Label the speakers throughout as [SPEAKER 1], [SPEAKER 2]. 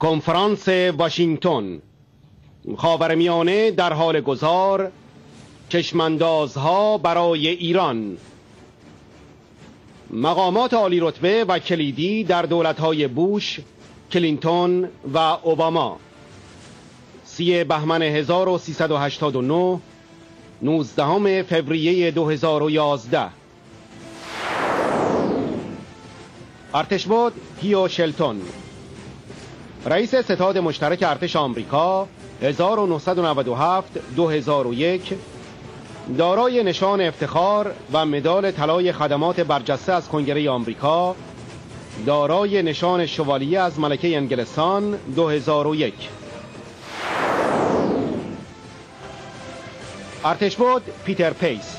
[SPEAKER 1] کنفرانس واشنگتن. خاورمیانه در حال گذار، چشماندازها برای ایران. مقامات عالی رتبه و کلیدی در دولت‌های بوش، کلینتون و اوباما. 30 بهمن 1389، 19 فوریه 2011. ارتشبد هیو شلتون، رئیس ستاد مشترک ارتش آمریکا 1997 2001، دارای نشان افتخار و مدال طلای خدمات برجسته از کنگره آمریکا، دارای نشان شوالیه از ملکه انگلستان 2001. ارتشبد پیتر پیس،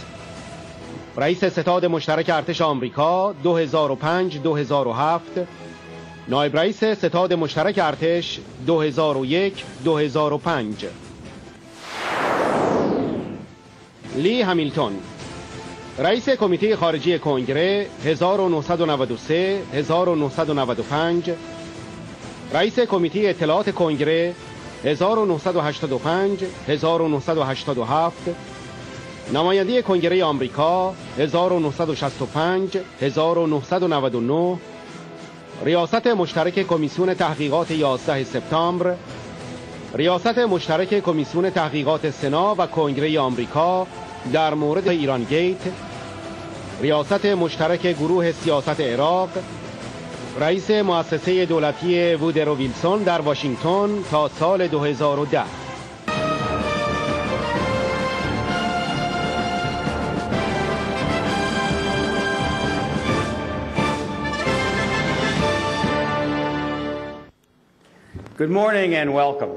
[SPEAKER 1] رئیس ستاد مشترک ارتش آمریکا 2005 2007، نایب رئیس ستاد مشترک ارتش 2001 2005. لی همیلتون، رئیس کمیته خارجی کنگره 1993 1995، رئیس کمیته اطلاعات کنگره 1985 1987، نماینده کنگره آمریکا 1965 1999، ریاست مشترک کمیسیون تحقیقات 11 سپتامبر، ریاست مشترک کمیسیون تحقیقات سنا و کنگره آمریکا در مورد ایران گیت، ریاست مشترک گروه سیاست عراق، رئیس مؤسسه دولتی وودرو ویلسون در واشنگتن تا سال 2010.
[SPEAKER 2] Good morning and welcome.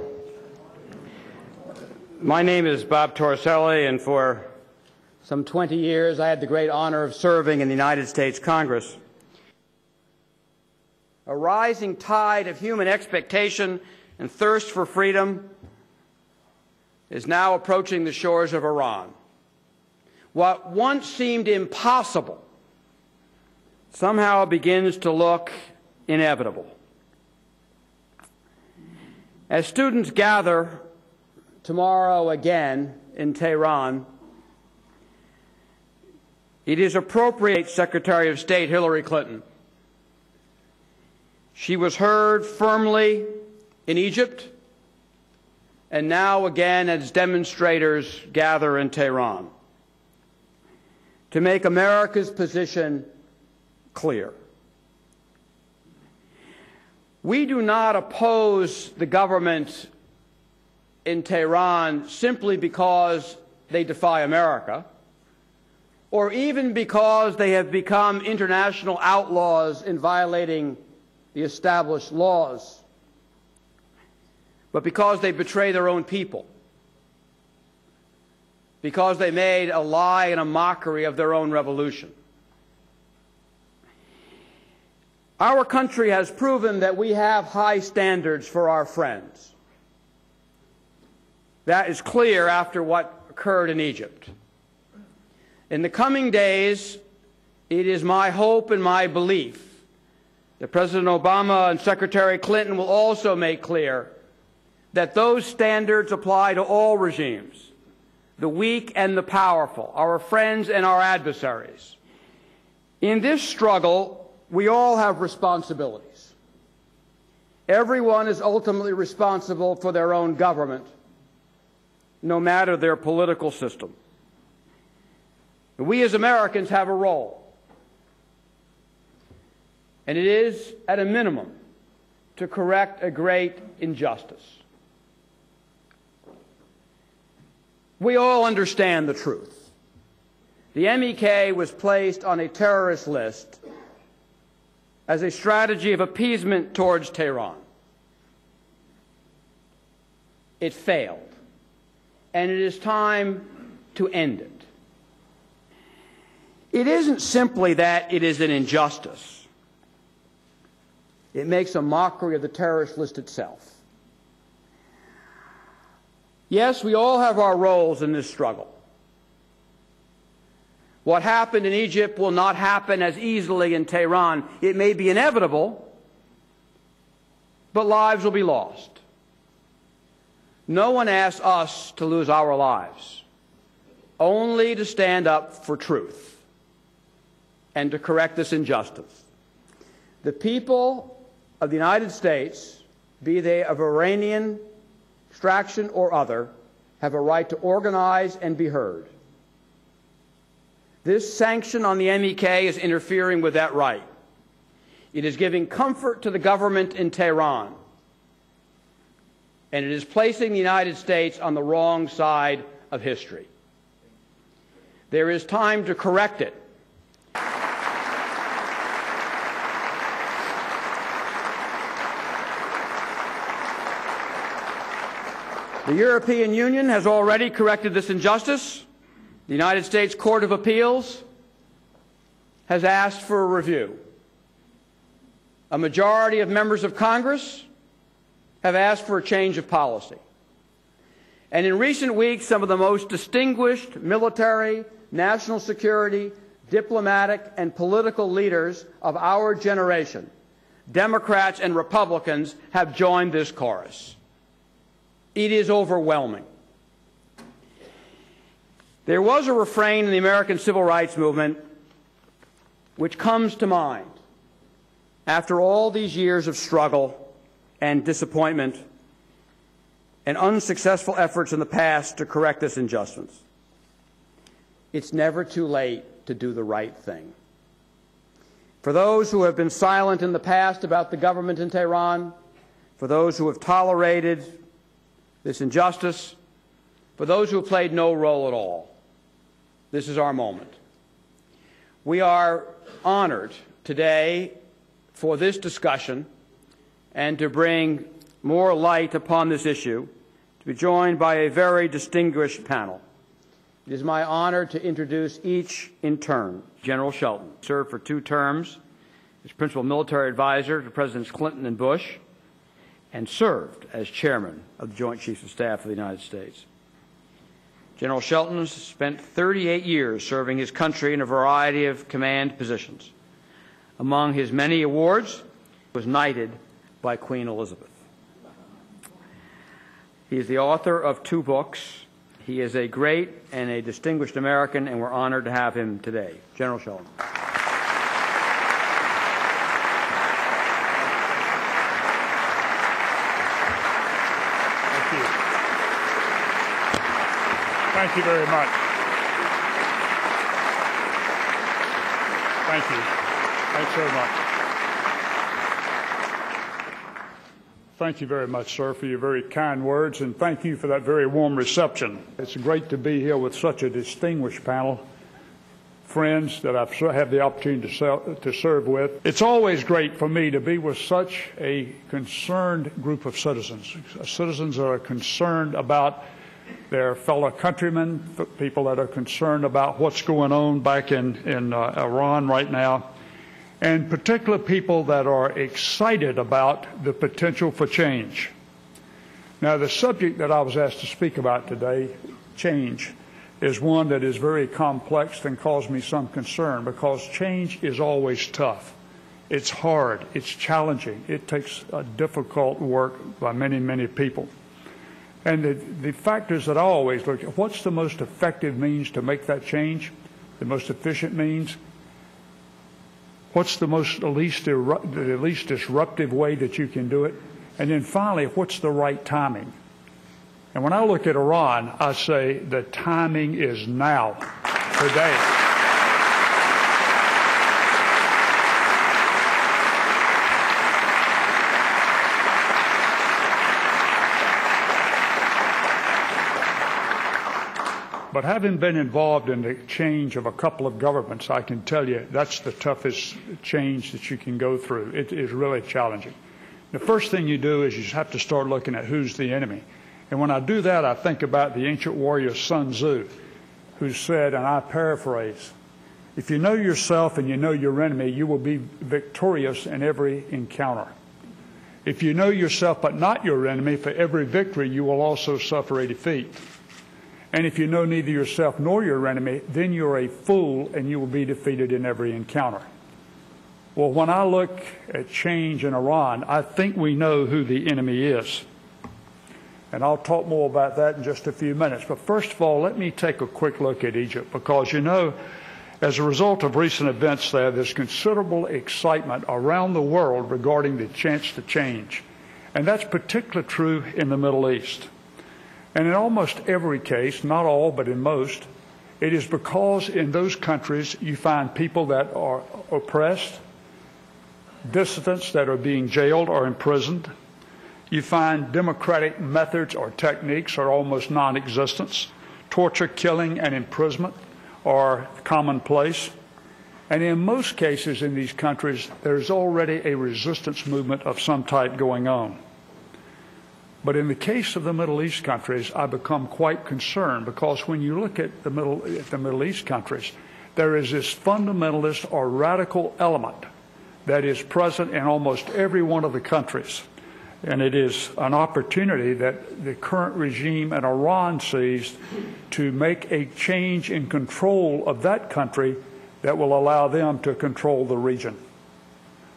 [SPEAKER 2] My name is Bob Torricelli, and for some 20 years I had the great honor of serving in the United States Congress. A rising tide of human expectation and thirst for freedom is now approaching the shores of Iran. What once seemed impossible somehow begins to look inevitable. As students gather tomorrow again in Tehran, it is appropriate Secretary of State Hillary Clinton. She was heard firmly in Egypt, and now again as demonstrators gather in Tehran to make America's position clear. We do not oppose the government in Tehran simply because they defy America, or even because they have become international outlaws in violating the established laws, but because they betray their own people, because they made a lie and a mockery of their own revolution. Our country has proven that we have high standards for our friends. That is clear after what occurred in Egypt. In the coming days, it is my hope and my belief that President Obama and Secretary Clinton will also make clear that those standards apply to all regimes, the weak and the powerful, our friends and our adversaries. In this struggle, we all have responsibilities. Everyone is ultimately responsible for their own government, no matter their political system. We as Americans have a role, and it is, at a minimum, to correct a great injustice. We all understand the truth. The MEK was placed on a terrorist list as a strategy of appeasement towards Tehran. It failed, and it is time to end it. It isn't simply that it is an injustice. It makes a mockery of the terrorist list itself. Yes, we all have our roles in this struggle. What happened in Egypt will not happen as easily in Tehran. It may be inevitable, but lives will be lost. No one asked us to lose our lives, only to stand up for truth and to correct this injustice. The people of the United States, be they of Iranian extraction or other, have a right to organize and be heard. This sanction on the MEK is interfering with that right. It is giving comfort to the government in Tehran, and it is placing the United States on the wrong side of history. There is time to correct it. The European Union has already corrected this injustice. The United States Court of Appeals has asked for a review. A majority of members of Congress have asked for a change of policy. And in recent weeks, some of the most distinguished military, national security, diplomatic, and political leaders of our generation, Democrats and Republicans, have joined this chorus. It is overwhelming. There was a refrain in the American civil rights movement which comes to mind after all these years of struggle and disappointment and unsuccessful efforts in the past to correct this injustice. It's never too late to do the right thing. For those who have been silent in the past about the government in Tehran, for those who have tolerated this injustice, for those who have played no role at all, this is our moment. We are honored today for this discussion and to bring more light upon this issue, to be joined by a very distinguished panel. It is my honor to introduce each in turn. General Shelton served for 2 terms as principal military advisor to Presidents Clinton and Bush, and served as chairman of the Joint Chiefs of Staff of the United States. General Shelton spent 38 years serving his country in a variety of command positions. Among his many awards, he was knighted by Queen Elizabeth. He is the author of 2 books. He is a great and a distinguished American, and we're honored to have him today. General Shelton.
[SPEAKER 3] Thank you very much. Thank you. Thanks very much. Thank you very much, sir, for your very kind words, and thank you for that very warm reception. It's great to be here with such a distinguished panel, friends that I've had the opportunity to serve with. It's always great for me to be with such a concerned group of citizens that are concerned about their fellow countrymen, people that are concerned about what's going on back in Iran right now, and particular people that are excited about the potential for change. Now, the subject that I was asked to speak about today, change, is one that is very complex and caused me some concern, because change is always tough. It's hard. It's challenging. It takes difficult work by many, many people. And the factors that I always look at, what's the most effective means to make that change, the most efficient means? What's the least disruptive way that you can do it? And then finally, what's the right timing? And when I look at Iran, I say the timing is now, today. But having been involved in the change of a couple of governments, I can tell you that's the toughest change that you can go through. It is really challenging. The first thing you do is you have to start looking at who's the enemy. And when I do that, I think about the ancient warrior Sun Tzu, who said, and I paraphrase, if you know yourself and you know your enemy, you will be victorious in every encounter. If you know yourself but not your enemy, for every victory you will also suffer a defeat. And if you know neither yourself nor your enemy, then you're a fool and you will be defeated in every encounter. Well, when I look at change in Iran, I think we know who the enemy is. And I'll talk more about that in just a few minutes. But first of all, let me take a quick look at Egypt, because, you know, as a result of recent events there, there's considerable excitement around the world regarding the chance to change. And that's particularly true in the Middle East. And in almost every case, not all, but in most, it is because in those countries you find people that are oppressed, dissidents that are being jailed or imprisoned. You find democratic methods or techniques are almost non-existent. Torture, killing, and imprisonment are commonplace. And in most cases in these countries, there's already a resistance movement of some type going on. But in the case of the Middle East countries, I become quite concerned, because when you look at the Middle East countries, there is this fundamentalist or radical element that is present in almost every one of the countries. And it is an opportunity that the current regime in Iran sees to make a change in control of that country that will allow them to control the region.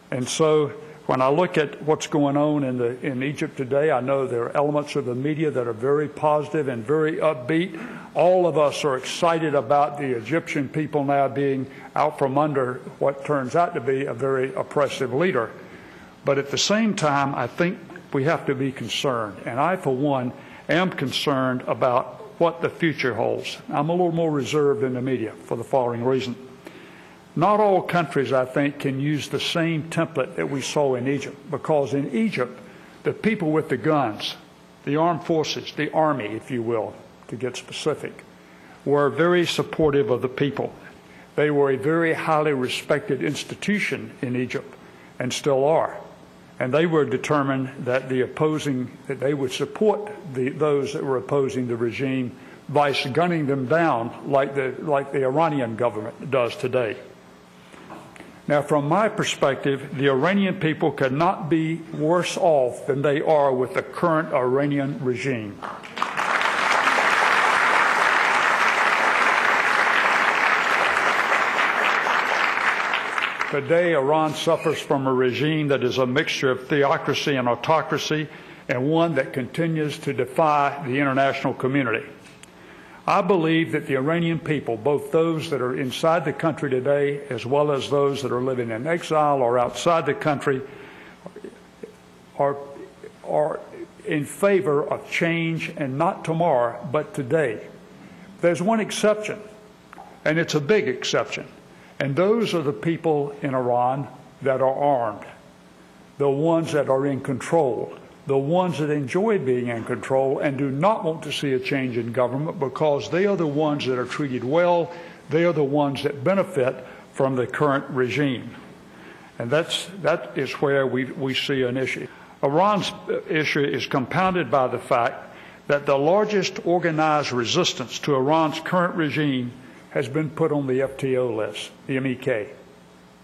[SPEAKER 3] And so when I look at what's going on in Egypt today, I know there are elements of the media that are very positive and very upbeat. All of us are excited about the Egyptian people now being out from under what turns out to be a very oppressive leader. But at the same time, I think we have to be concerned. And I, for one, am concerned about what the future holds. I'm a little more reserved in the media for the following reason. Not all countries, I think, can use the same template that we saw in Egypt, because in Egypt, the people with the guns, the armed forces, the army, if you will, to get specific, were very supportive of the people. They were a very highly respected institution in Egypt, and still are. And they were determined that that they would support those that were opposing the regime by gunning them down like the Iranian government does today. Now, from my perspective, the Iranian people could not be worse off than they are with the current Iranian regime. Today, Iran suffers from a regime that is a mixture of theocracy and autocracy, and one that continues to defy the international community. I believe that the Iranian people, both those that are inside the country today as well as those that are living in exile or outside the country, are in favor of change, and not tomorrow, but today. There's one exception, and it's a big exception. And those are the people in Iran that are armed, the ones that are in control, the ones that enjoy being in control and do not want to see a change in government, because they are the ones that are treated well. They are the ones that benefit from the current regime. And that is where we see an issue. Iran's issue is compounded by the fact that the largest organized resistance to Iran's current regime has been put on the FTO list, the MEK.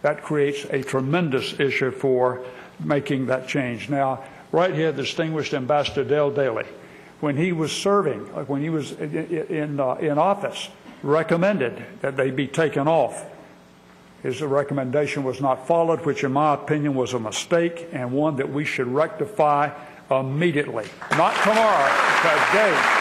[SPEAKER 3] That creates a tremendous issue for making that change. Now, right here, distinguished Ambassador Dale Daly, when he was serving, when he was in office, recommended that they be taken off. His recommendation was not followed, which in my opinion was a mistake, and one that we should rectify immediately. Not tomorrow, today.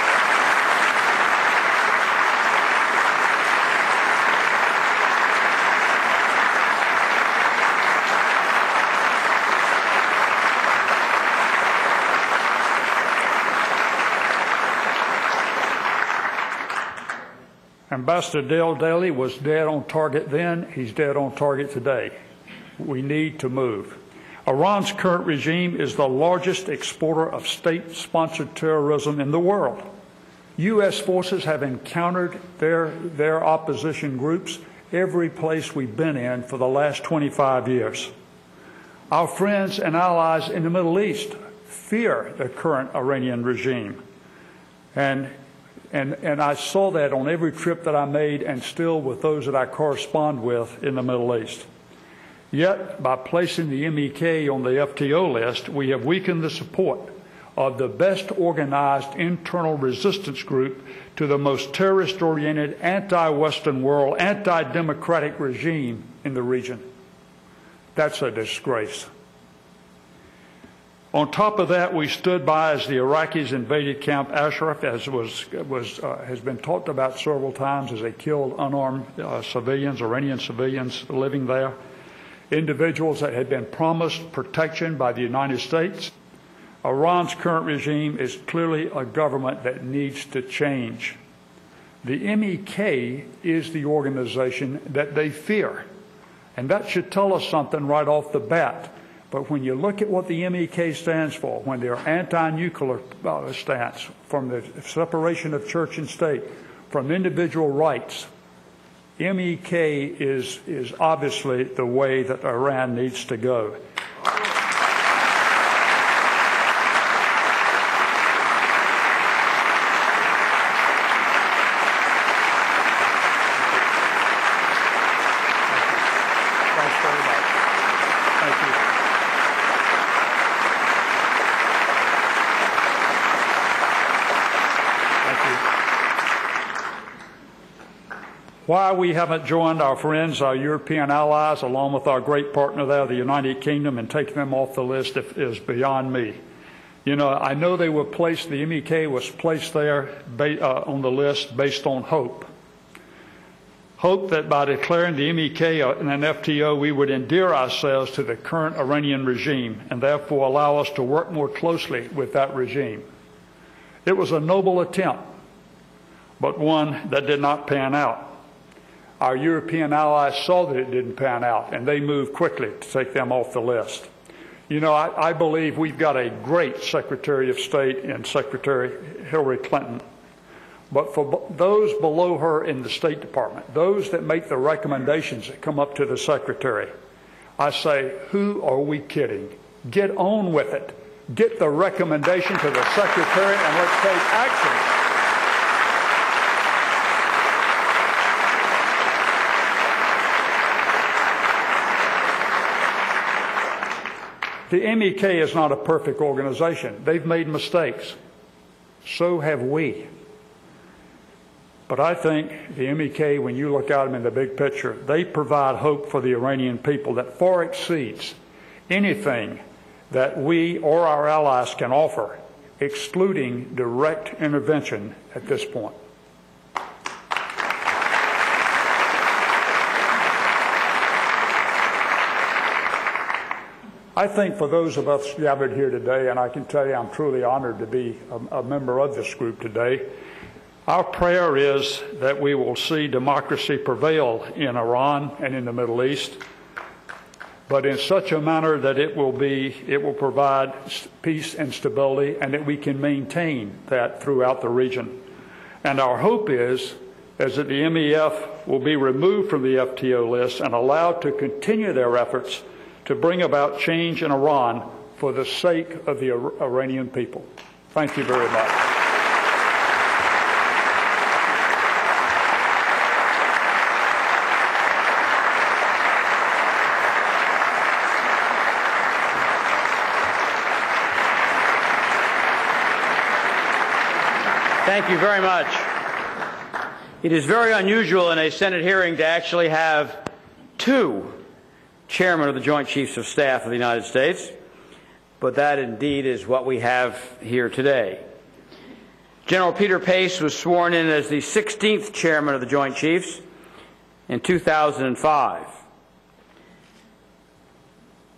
[SPEAKER 3] Ambassador Dale Daly was dead on target then. He's dead on target today. We need to move. Iran's current regime is the largest exporter of state-sponsored terrorism in the world. U.S. forces have encountered their opposition groups every place we've been in for the last 25 years. Our friends and allies in the Middle East fear the current Iranian regime. And I saw that on every trip that I made, and still with those that I correspond with in the Middle East. Yet, by placing the MEK on the FTO list, we have weakened the support of the best organized internal resistance group to the most terrorist-oriented, anti-Western world, anti-democratic regime in the region. That's a disgrace. On top of that, we stood by as the Iraqis invaded Camp Ashraf, as has been talked about several times, as they killed unarmed civilians, Iranian civilians living there, individuals that had been promised protection by the United States. Iran's current regime is clearly a government that needs to change. The MEK is the organization that they fear, and that should tell us something right off the bat. But when you look at what the MEK stands for, when their anti-nuclear stance, from the separation of church and state, from individual rights, MEK is obviously the way that Iran needs to go. Why we haven't joined our friends, our European allies, along with our great partner there, the United Kingdom, and taken them off the list is beyond me. You know, I know they were placed, the MEK was placed there on the list based on hope. Hope that by declaring the MEK an FTO, we would endear ourselves to the current Iranian regime and therefore allow us to work more closely with that regime. It was a noble attempt, but one that did not pan out. Our European allies saw that it didn't pan out, and they moved quickly to take them off the list. You know, I believe we've got a great Secretary of State in Secretary Hillary Clinton. But for those below her in the State Department, those that make the recommendations that come up to the Secretary, I say, who are we kidding? Get on with it. Get the recommendation to the Secretary and let's take action. The MEK is not a perfect organization. They've made mistakes. So have we. But I think the MEK, when you look at them in the big picture, they provide hope for the Iranian people that far exceeds anything that we or our allies can offer, excluding direct intervention at this point. I think for those of us gathered here today, and I can tell you I'm truly honored to be a member of this group today, our prayer is that we will see democracy prevail in Iran and in the Middle East, but in such a manner that it will provide peace and stability, and that we can maintain that throughout the region. And our hope is that the MEF will be removed from the FTO list and allowed to continue their efforts to bring about change in Iran for the sake of the Iranian people. Thank you very much.
[SPEAKER 2] Thank you very much. It is very unusual in a Senate hearing to actually have two Chairman of the Joint Chiefs of Staff of the United States, but that indeed is what we have here today. General Peter Pace was sworn in as the 16th Chairman of the Joint Chiefs in 2005.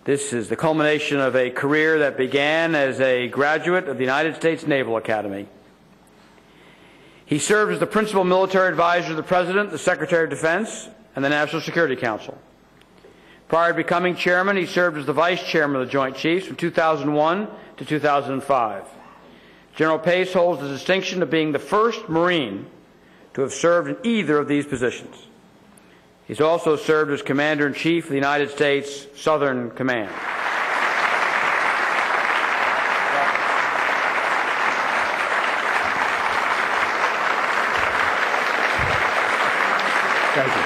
[SPEAKER 2] This is the culmination of a career that began as a graduate of the United States Naval Academy. He served as the principal military advisor to the President, the Secretary of Defense, and the National Security Council. Prior to becoming chairman, he served as the vice chairman of the Joint Chiefs from 2001 to 2005. General Pace holds the distinction of being the first Marine to have served in either of these positions. He's also served as Commander-in-Chief of the United States Southern Command.
[SPEAKER 4] Thank you.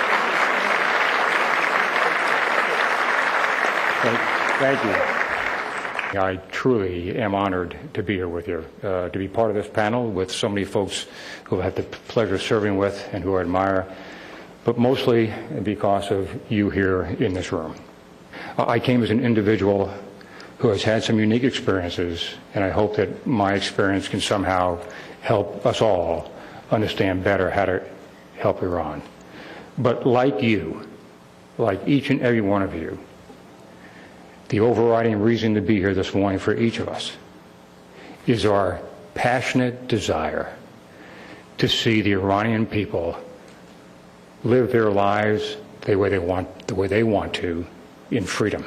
[SPEAKER 4] Thank you. I truly am honored to be here with you, to be part of this panel with so many folks who I've had the pleasure of serving with and who I admire, but mostly because of you here in this room. I came as an individual who has had some unique experiences, and I hope that my experience can somehow help us all understand better how to help Iran. But like you, like each and every one of you, the overriding reason to be here this morning for each of us is our passionate desire to see the Iranian people live their lives the way they want to, in freedom.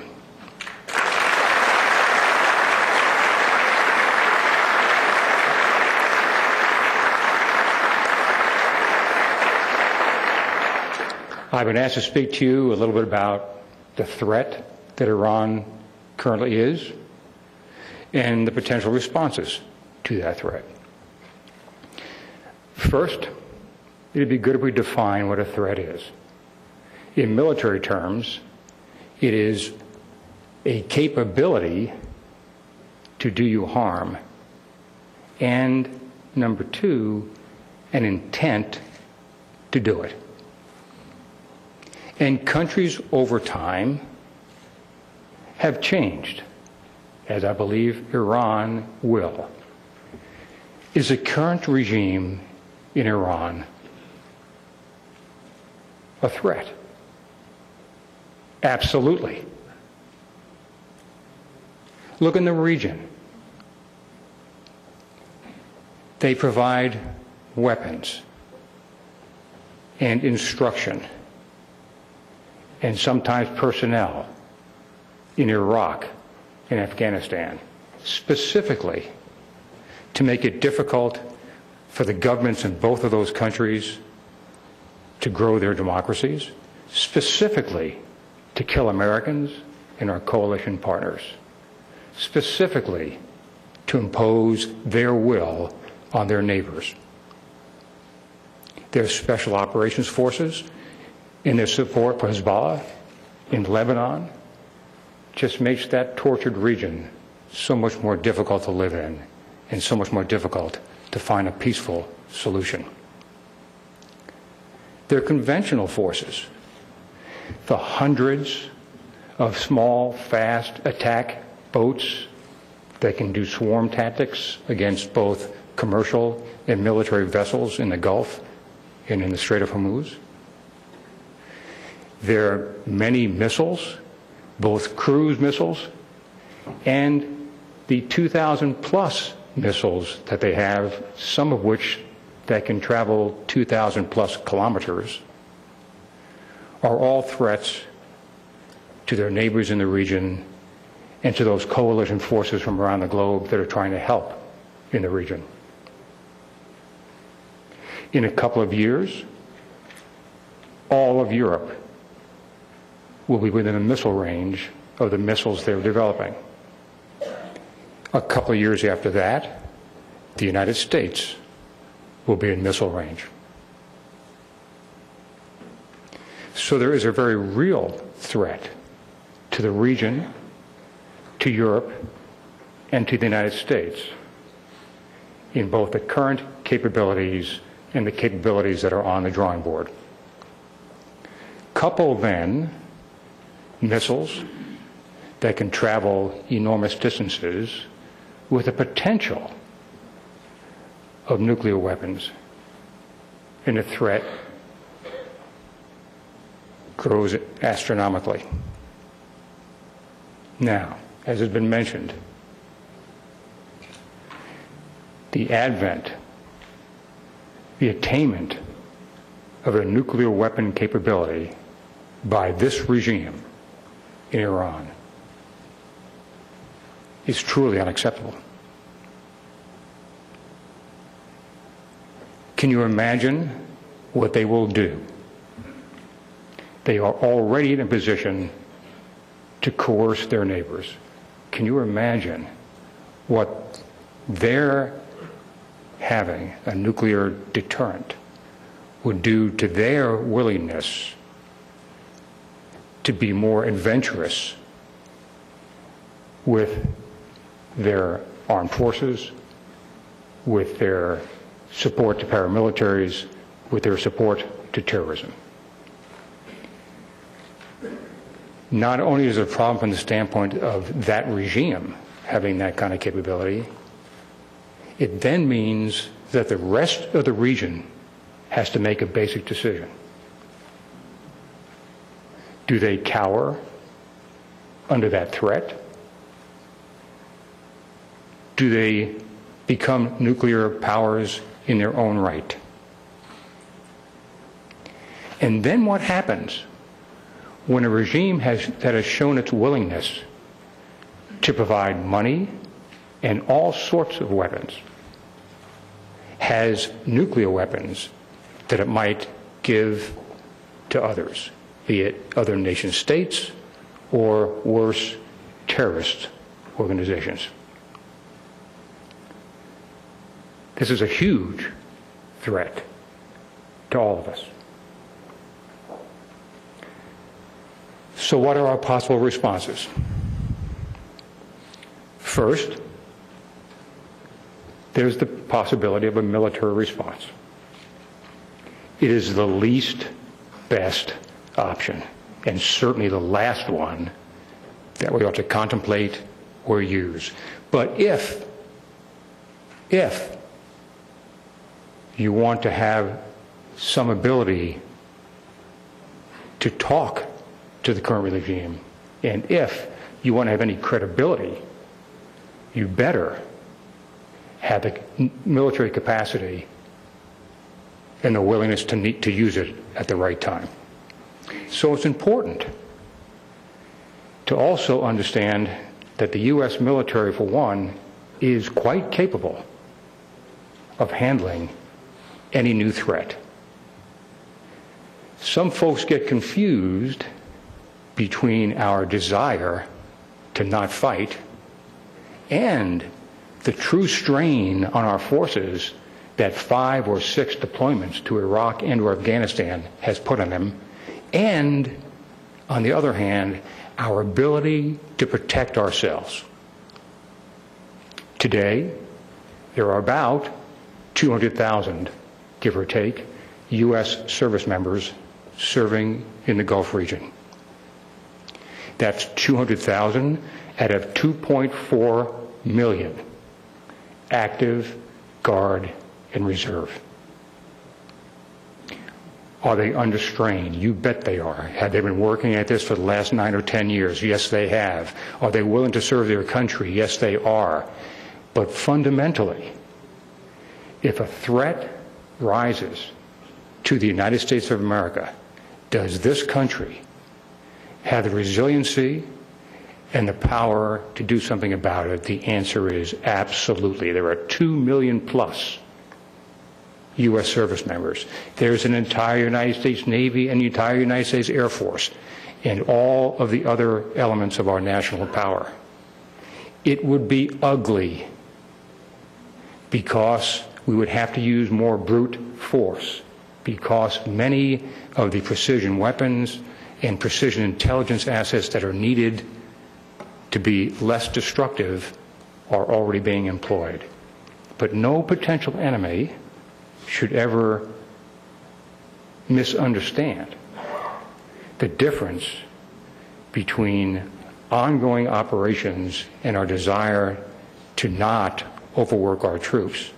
[SPEAKER 4] I've been asked to speak to you a little bit about the threat that Iran currently is and the potential responses to that threat. First, it would be good if we define what a threat is. In military terms, it is a capability to do you harm, and number two, an intent to do it. And countries over time have changed, as I believe Iran will. Is the current regime in Iran a threat? Absolutely. Look in the region. They provide weapons and instruction and sometimes personnel in Iraq and Afghanistan, specifically to make it difficult for the governments in both of those countries to grow their democracies, specifically to kill Americans and our coalition partners, specifically to impose their will on their neighbors. Their special operations forces in their support for Hezbollah in Lebanon just makes that tortured region so much more difficult to live in and so much more difficult to find a peaceful solution. Their conventional forces, the hundreds of small, fast attack boats that can do swarm tactics against both commercial and military vessels in the Gulf and in the Strait of Hormuz. There are many missiles, both cruise missiles and the 2,000 plus missiles that they have, some of which that can travel 2,000 plus kilometers, are all threats to their neighbors in the region and to those coalition forces from around the globe that are trying to help in the region. In a couple of years, all of Europe will be within a missile range of the missiles they're developing. A couple of years after that, the United States will be in missile range. So there is a very real threat to the region, to Europe, and to the United States in both the current capabilities and the capabilities that are on the drawing board. Couple then missiles that can travel enormous distances with the potential of nuclear weapons, and the threat grows astronomically. Now, as has been mentioned, the advent, the attainment of a nuclear weapon capability by this regime in Iran is truly unacceptable. Can you imagine what they will do? They are already in a position to coerce their neighbors. Can you imagine what their having a nuclear deterrent would do to their willingness to be more adventurous with their armed forces, with their support to paramilitaries, with their support to terrorism? not only is it a problem from the standpoint of that regime having that kind of capability, it then means that the rest of the region has to make a basic decision. Do they cower under that threat? Do they become nuclear powers in their own right? And then what happens when a regime that has shown its willingness to provide money and all sorts of weapons has nuclear weapons that it might give to others, be it other nation states or, worse, terrorist organizations? This is a huge threat to all of us. So what are our possible responses? First, there's the possibility of a military response. It is the least best option, and certainly the last one that we ought to contemplate or use. But if you want to have some ability to talk to the current regime, and if you want to have any credibility, you better have the military capacity and the willingness to use it at the right time. So it's important to also understand that the U.S. military, for one, is quite capable of handling any new threat. Some folks get confused between our desire to not fight and the true strain on our forces that 5 or 6 deployments to Iraq and or Afghanistan has put on them, and, on the other hand, our ability to protect ourselves. Today, there are about 200,000, give or take, U.S. service members serving in the Gulf region. That's 200,000 out of 2.4 million active, Guard, and Reserve. Are they under strain? You bet they are. Have they been working at this for the last 9 or 10 years? Yes, they have. Are they willing to serve their country? Yes, they are. But fundamentally, if a threat rises to the United States of America, does this country have the resiliency and the power to do something about it? The answer is absolutely. There are 2 million plus U.S. service members. There's an entire United States Navy and the entire United States Air Force and all of the other elements of our national power. It would be ugly because we would have to use more brute force, because many of the precision weapons and precision intelligence assets that are needed to be less destructive are already being employed. But no potential enemy should ever misunderstand the difference between ongoing operations and our desire to not overwork our troops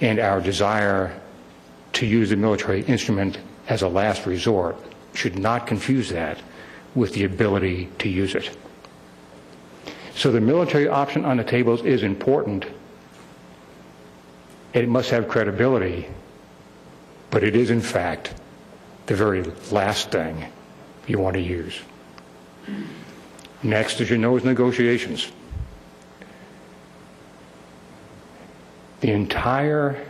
[SPEAKER 4] and our desire to use the military instrument as a last resort. Should not confuse that with the ability to use it. So the military option on the tables is important. It must have credibility, but it is in fact the very last thing you want to use. Next, as you know, is negotiations. The entire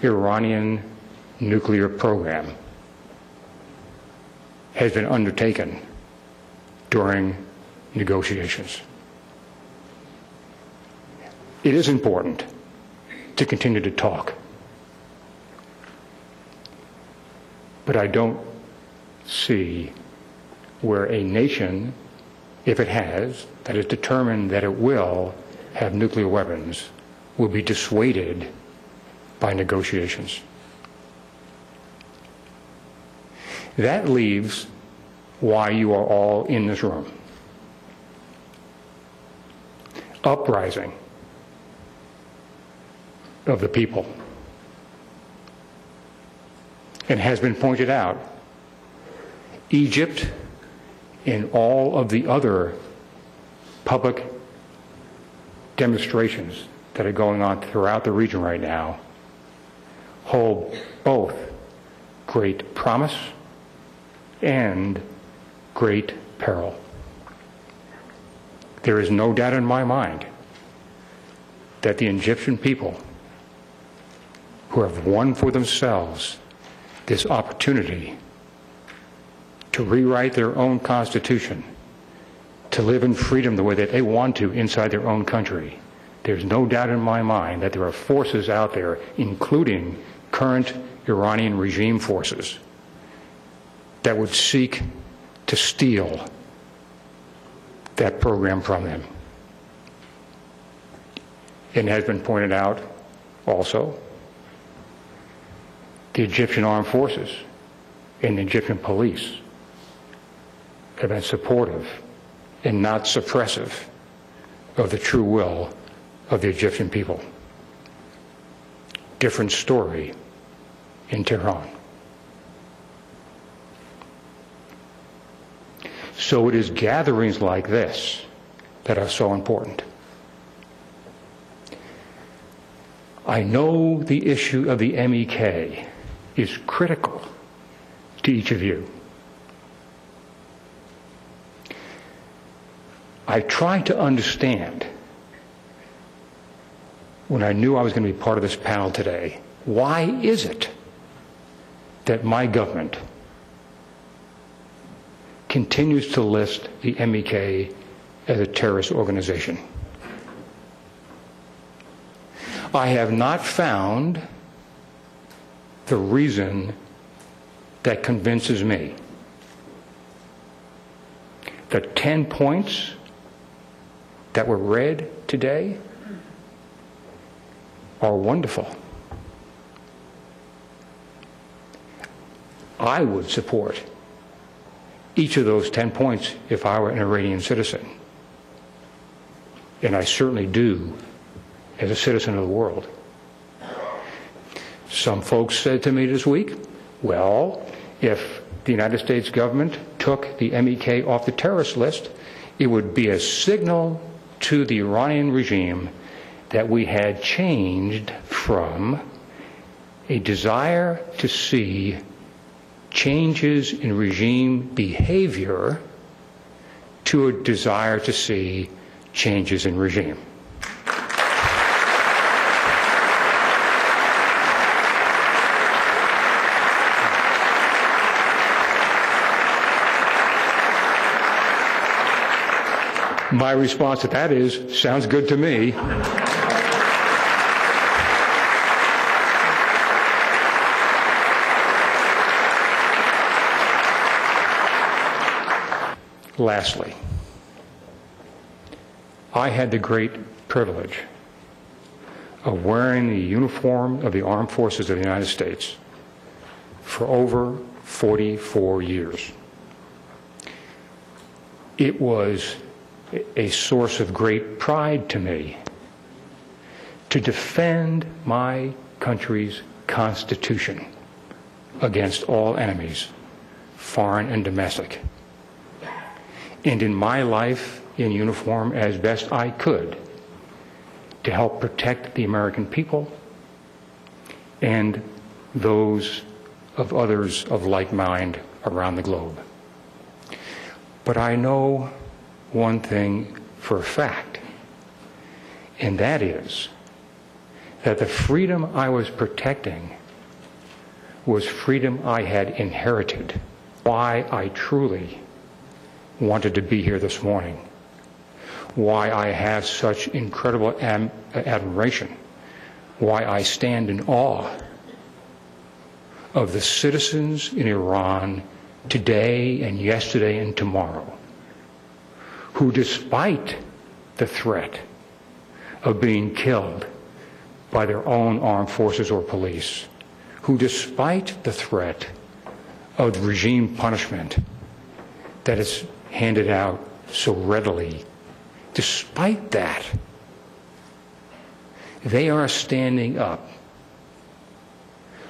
[SPEAKER 4] Iranian nuclear program has been undertaken during negotiations. It is important to continue to talk, but I don't see where a nation, if it has, that is determined that it will have nuclear weapons, will be dissuaded by negotiations. That leaves why you are all in this room. Uprising of the people. And has been pointed out, Egypt and all of the other public demonstrations that are going on throughout the region right now hold both great promise and great peril. There is no doubt in my mind that the Egyptian people, who have won for themselves this opportunity to rewrite their own constitution, to live in freedom the way that they want to inside their own country, there's no doubt in my mind that there are forces out there, including current Iranian regime forces, that would seek to steal that program from them. It has been pointed out also, the Egyptian armed forces and the Egyptian police have been supportive and not suppressive of the true will of the Egyptian people. Different story in Tehran. So it is gatherings like this that are so important. I know the issue of the MEK is critical to each of you. I tried to understand, when I knew I was going to be part of this panel today, why is it that my government continues to list the MEK as a terrorist organization? I have not found the reason that convinces me. The 10 points that were read today are wonderful. I would support each of those 10 points if I were an Iranian citizen. And I certainly do as a citizen of the world. Some folks said to me this week, well, if the United States government took the MEK off the terrorist list, it would be a signal to the Iranian regime that we had changed from a desire to see changes in regime behavior to a desire to see changes in regime. My response to that is, sounds good to me. Lastly, I had the great privilege of wearing the uniform of the Armed Forces of the United States for over 44 years. It was a source of great pride to me to defend my country's Constitution against all enemies, foreign and domestic. And in my life in uniform as best I could to help protect the American people and those of others of like mind around the globe. But I know one thing for a fact, and that is that the freedom I was protecting was freedom I had inherited. Why I truly wanted to be here this morning, why I have such incredible admiration, why I stand in awe of the citizens in Iran today and yesterday and tomorrow, who, despite the threat of being killed by their own armed forces or police, who, despite the threat of regime punishment, that is handed out so readily. Despite that, they are standing up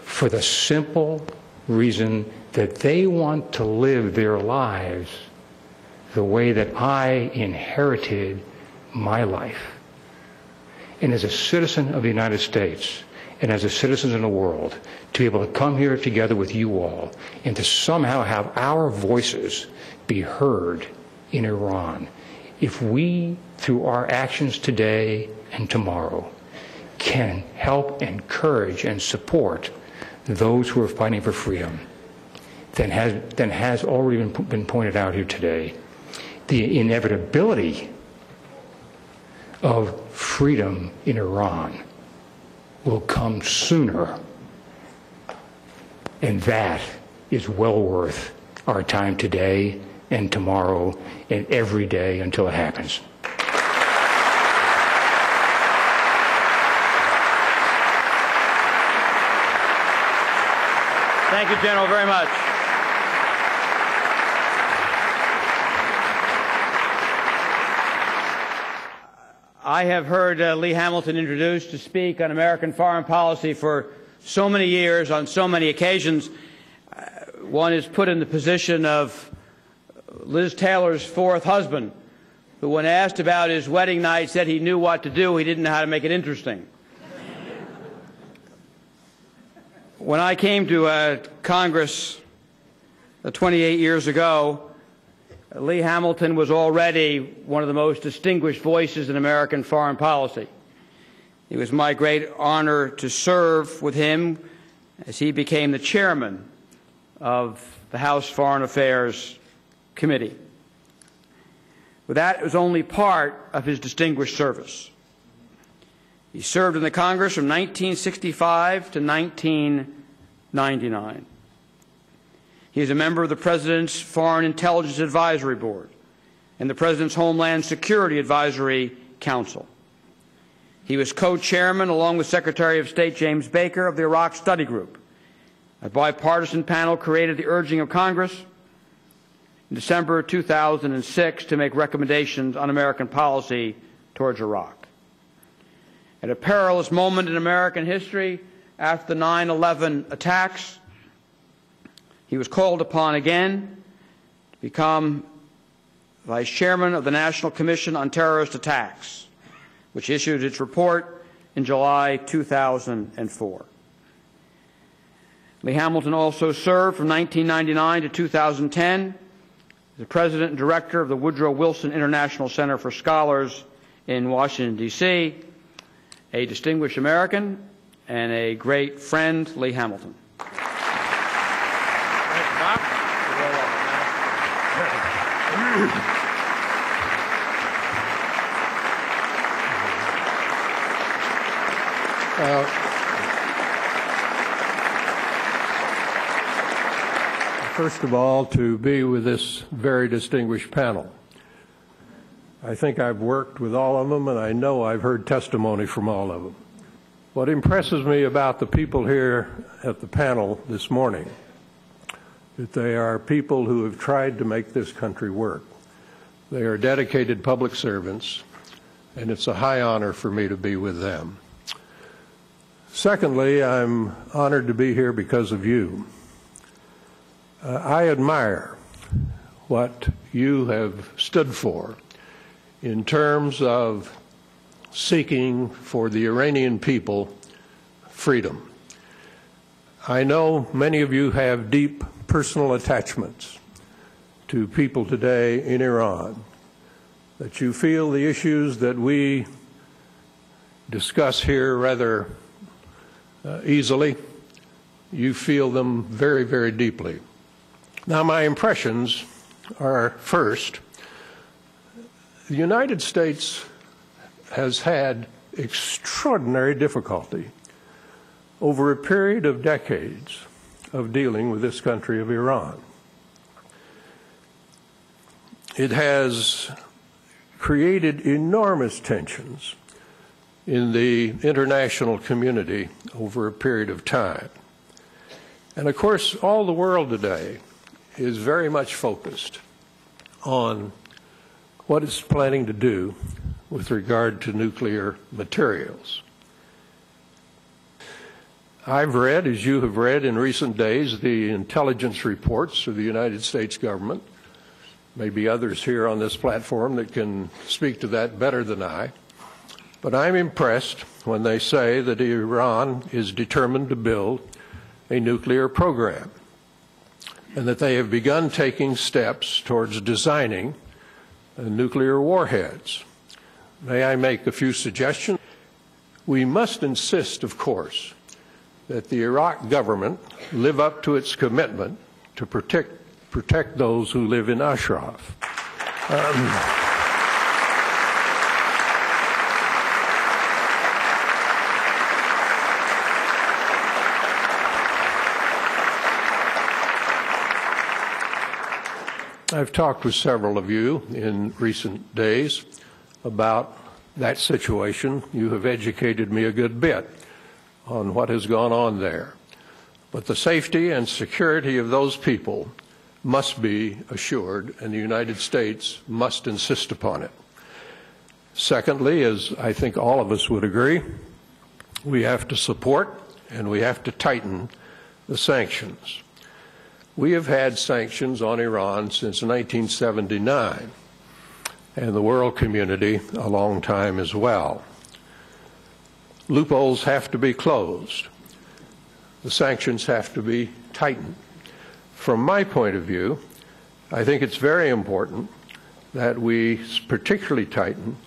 [SPEAKER 4] for the simple reason that they want to live their lives the way that I inherited my life. And as a citizen of the United States, and as a citizen in the world, to be able to come here together with you all and to somehow have our voices be heard in Iran, if we, through our actions today and tomorrow, can help, encourage, and support those who are fighting for freedom, then has already been pointed out here today, the inevitability of freedom in Iran will come sooner. And that is well worth our time today and tomorrow and every day until it happens.
[SPEAKER 2] Thank you, General, very much. I have heard Lee Hamilton introduced to speak on American foreign policy for so many years, on so many occasions. One is put in the position of Liz Taylor's fourth husband, who, when asked about his wedding night, said he knew what to do, he didn't know how to make it interesting. When I came to Congress 28 years ago, Lee Hamilton was already one of the most distinguished voices in American foreign policy. It was my great honor to serve with him as he became the chairman of the House Foreign Affairs Committee. But that was only part of his distinguished service. He served in the Congress from 1965 to 1999. He is a member of the President's Foreign Intelligence Advisory Board and the President's Homeland Security Advisory Council. He was co-chairman, along with Secretary of State James Baker, of the Iraq Study Group, a bipartisan panel created at the urging of Congress in December 2006 to make recommendations on American policy towards Iraq. At a perilous moment in American history, after the 9/11 attacks, he was called upon again to become Vice Chairman of the National Commission on Terrorist Attacks, which issued its report in July 2004. Lee Hamilton also served from 1999 to 2010 as the President and Director of the Woodrow Wilson International Center for Scholars in Washington, D.C., a distinguished American and a great friend, Lee Hamilton.
[SPEAKER 5] First of all, to be with this very distinguished panel. I think I've worked with all of them, and I know I've heard testimony from all of them. What impresses me about the people here at the panel this morning, that they are people who have tried to make this country work. They are dedicated public servants, and it's a high honor for me to be with them. Secondly, I'm honored to be here because of you. I admire what you have stood for in terms of seeking for the Iranian people freedom. I know many of you have deep personal attachments to people today in Iran, that you feel the issues that we discuss here rather easily. You feel them very, very deeply. Now, my impressions are, first, the United States has had extraordinary difficulty over a period of decades of dealing with this country of Iran. It has created enormous tensions in the international community over a period of time. And of course, all the world today is very much focused on what it's planning to do with regard to nuclear materials. I've read, as you have read in recent days, the intelligence reports of the United States government. Maybe others here on this platform that can speak to that better than I. But I'm impressed when they say that Iran is determined to build a nuclear program and that they have begun taking steps towards designing nuclear warheads. May I make a few suggestions? We must insist, of course, that the Iraq government live up to its commitment to protect those who live in Ashraf. I've talked with several of you in recent days about that situation. You have educated me a good bit on what has gone on there. But the safety and security of those people must be assured, and the United States must insist upon it. Secondly, as I think all of us would agree, we have to support and we have to tighten the sanctions. We have had sanctions on Iran since 1979, and the world community a long time as well. Loopholes have to be closed. The sanctions have to be tightened. From my point of view, I think it's very important that we particularly tighten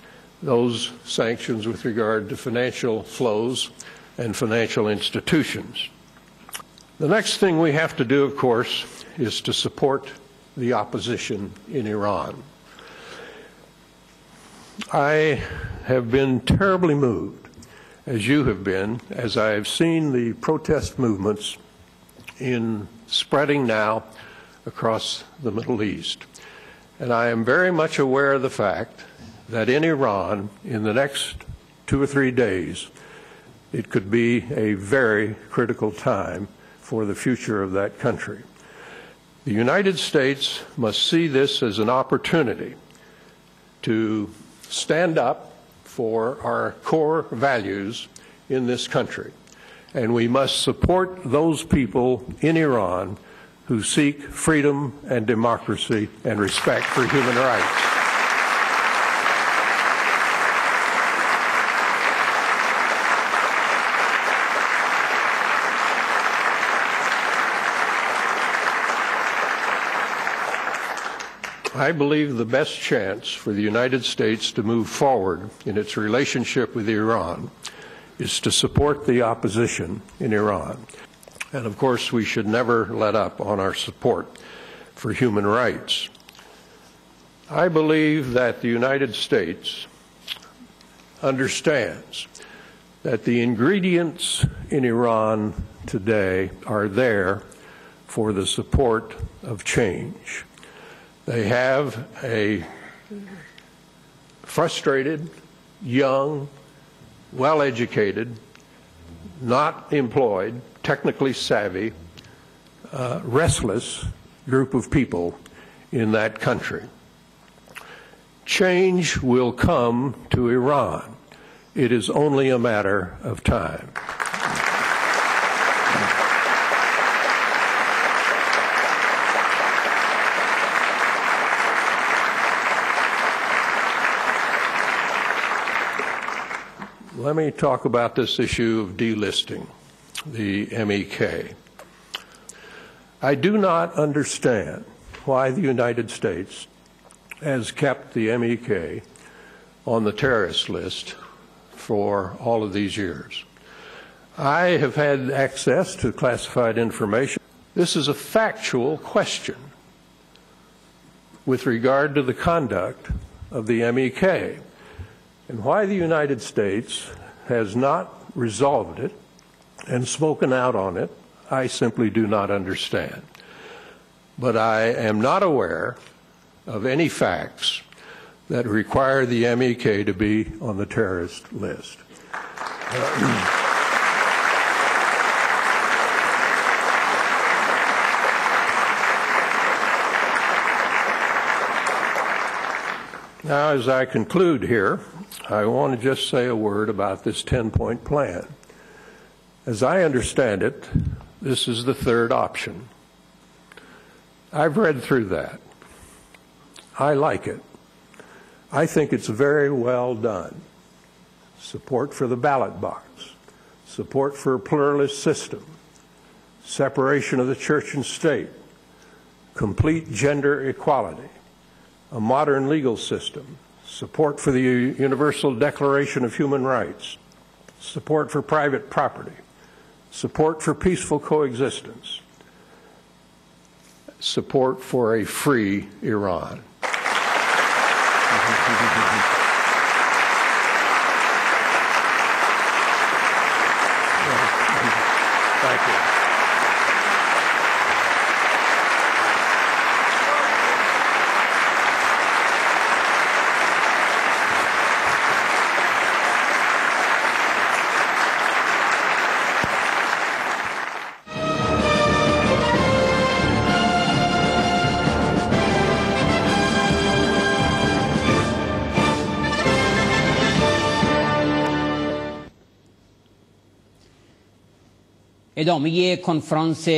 [SPEAKER 5] those sanctions with regard to financial flows and financial institutions. The next thing we have to do, of course, is to support the opposition in Iran. I have been terribly moved, as you have been, as I have seen the protest movements spreading now across the Middle East. And I am very much aware of the fact that in Iran, in the next 2 or 3 days, it could be a very critical time for the future of that country. The United States must see this as an opportunity to stand up for our core values in this country. And we must support those people in Iran who seek freedom and democracy and respect for human rights. I believe the best chance for the United States to move forward in its relationship with Iran is to support the opposition in Iran. And of course, we should never let up on our support for human rights. I believe that the United States understands that the ingredients in Iran today are there for the support of change. They have a frustrated, young, well-educated, not employed, technically savvy, restless group of people in that country. Change will come to Iran. It is only a matter of time. Let me talk about this issue of delisting the MEK. I do not understand why the United States has kept the MEK on the terrorist list for all of these years. I have had access to classified information. This is a factual question with regard to the conduct of the MEK. And why the United States has not resolved it and spoken out on it, I simply do not understand. But I am not aware of any facts that require the MEK to be on the terrorist list. Now, as I conclude here, I want to just say a word about this 10-point plan. As I understand it, this is the third option. I've read through that. I like it. I think it's very well done. Support for the ballot box, support for a pluralist system, separation of the church and state, complete gender equality, a modern legal system, support for the Universal Declaration of Human Rights, support for private property, support for peaceful coexistence, support for a free Iran. Thank you.
[SPEAKER 6] ادامه کنفرانس